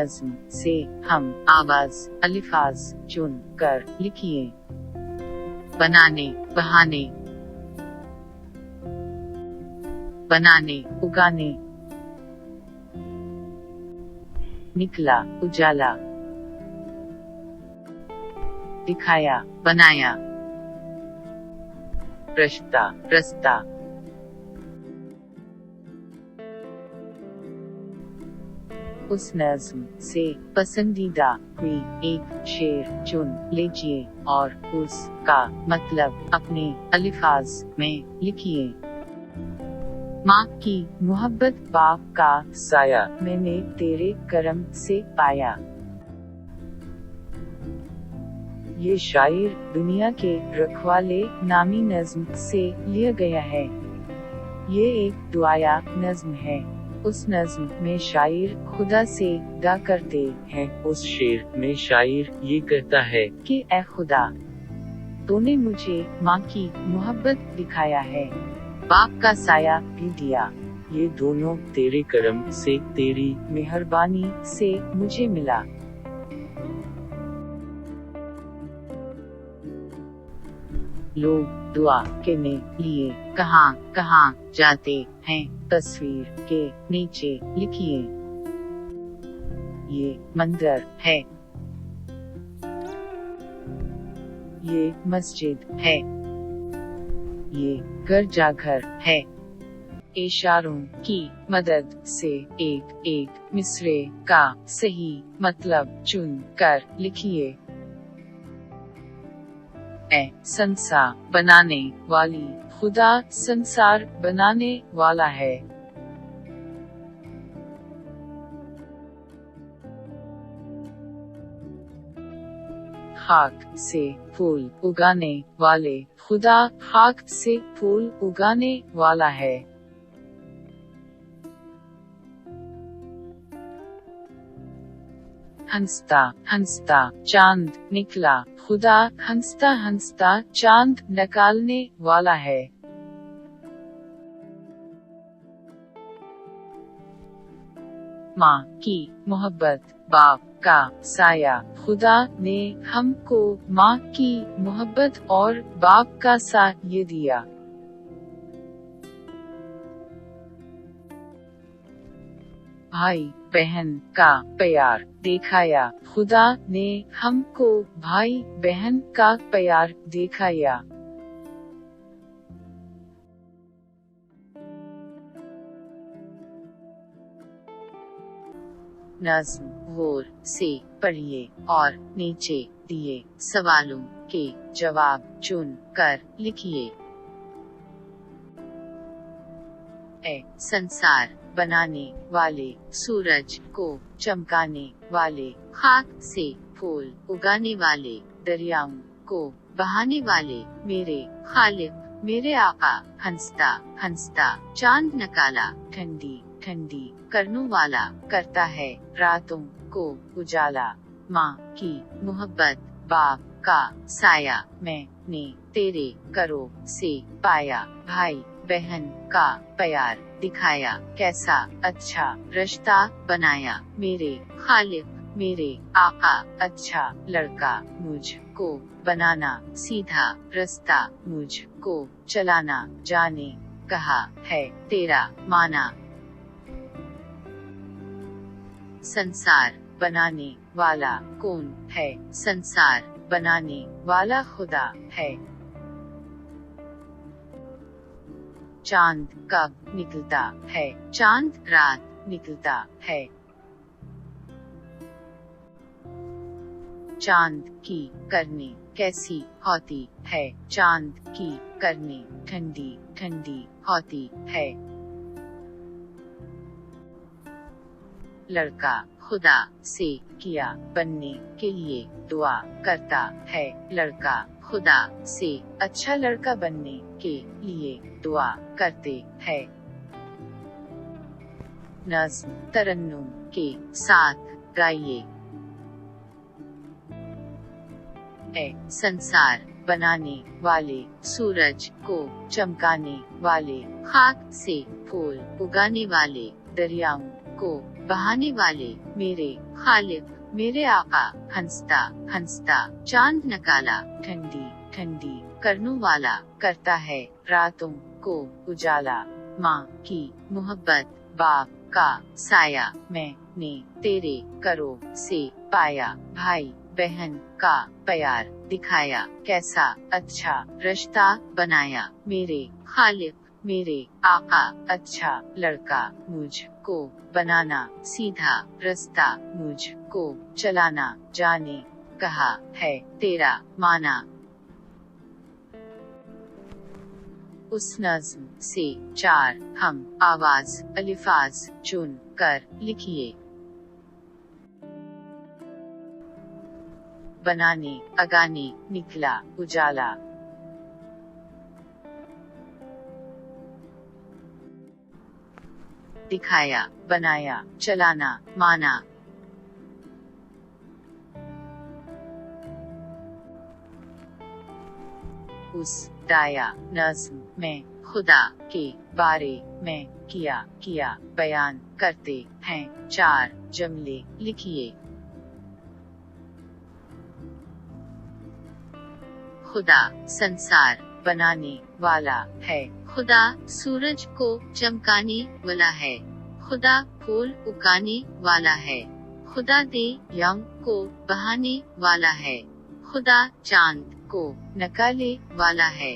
नज़्म से हम आवाज अल्फाज चुन कर लिखिए। बनाने बहाने, बनाने उगाने, निकला उजाला, दिखाया बनाया, रश्ता रस्ता, उस नज़्म से पसंदीदा हुई एक शेर चुन लीजिए और उसका मतलब अपने अल्फाज में लिखिए। माँ की मोहब्बत, बाप का साया, मैंने तेरे करम से पाया। ये शायर दुनिया के रखवाले नामी नज़्म से लिया गया है। ये एक दुआया नज़्म है। उस नज़्म में शायर खुदा से दुआ करते हैं। उस शेर में शायर ये कहता है कि ऐ खुदा, तूने मुझे माँ की मोहब्बत दिखाया है, बाप का साया भी दिया। ये दोनों तेरे करम से, तेरी मेहरबानी से मुझे मिला। लोग दुआ करने लिए कहाँ कहाँ जाते हैं, तस्वीर के नीचे लिखिए। ये मंदिर है, ये मस्जिद है, ये गिरजाघर है। इशारों की मदद से एक एक मिसरे का सही मतलब चुन कर लिखिए। संसार बनाने वाली, खुदा संसार बनाने वाला है। खाक से फूल उगाने वाले, खुदा खाक से फूल उगाने वाला है। हंसता हंसता चांद निकला, खुदा हंसता हंसता चांद निकालने वाला है। माँ की मोहब्बत, बाप का साया, खुदा ने हमको माँ की मोहब्बत और बाप का साथ ये दिया। भाई बहन का प्यार दिखाया, खुदा ने हमको भाई बहन का प्यार दिखाया। नज़्म गौर से पढ़िए और नीचे दिए सवालों के जवाब चुन कर लिखिए। संसार बनाने वाले, सूरज को चमकाने वाले, खाक से फूल उगाने वाले, दरियाओं को बहाने वाले, मेरे खालिक मेरे आका, हंसता हंसता चांद निकाला, ठंडी ठंडी करने वाला, करता है रातों को उजाला। माँ की मोहब्बत, बाप का साया, मैंने तेरे करो से पाया। भाई बहन का प्यार दिखाया, कैसा अच्छा रिश्ता बनाया। मेरे खालिक मेरे आका, अच्छा लड़का मुझको बनाना, सीधा रास्ता मुझको चलाना, जाने कहा है तेरा माना। संसार बनाने वाला कौन है? संसार बनाने वाला खुदा है। चांद कब निकलता है? चांद रात निकलता है। चांद की करनी कैसी होती है? चांद की करनी ठंडी ठंडी होती है। लड़का खुदा से किया बनने के लिए दुआ करता है। लड़का खुदा से अच्छा लड़का बनने के लिए दुआ करते हैं। नज़्म तरन्नुम के साथ गाइए। संसार बनाने वाले, सूरज को चमकाने वाले, खाक से फूल उगाने वाले, दरियाओं को बहाने वाले, मेरे खालिक, मेरे आका, हंसता हंसता चांद नकाला, ठंडी ठंडी करनू वाला, करता है रातों को उजाला, माँ की मोहब्बत, बाप का साया, मैंने तेरे करो से पाया, भाई बहन का प्यार दिखाया, कैसा अच्छा रिश्ता बनाया, मेरे खालिक, मेरे आका, अच्छा लड़का मुझको बनाना, सीधा रास्ता मुझको चलाना, जाने कहा है तेरा माना। उस नज़्म से 4 हम आवाज अलिफाज चुन कर लिखिए। बनाने अगाने निकला उजाला, दिखाया बनाया चलाना माना, उस दाया नज़्म में खुदा के बारे में किया बयान करते हैं 4 जुमले लिखिए। खुदा संसार बनाने वाला है, खुदा सूरज को चमकाने वाला है, खुदा फूल उगाने वाला है, खुदा दे यम को बहाने वाला है, खुदा चांद को नकाले वाला है,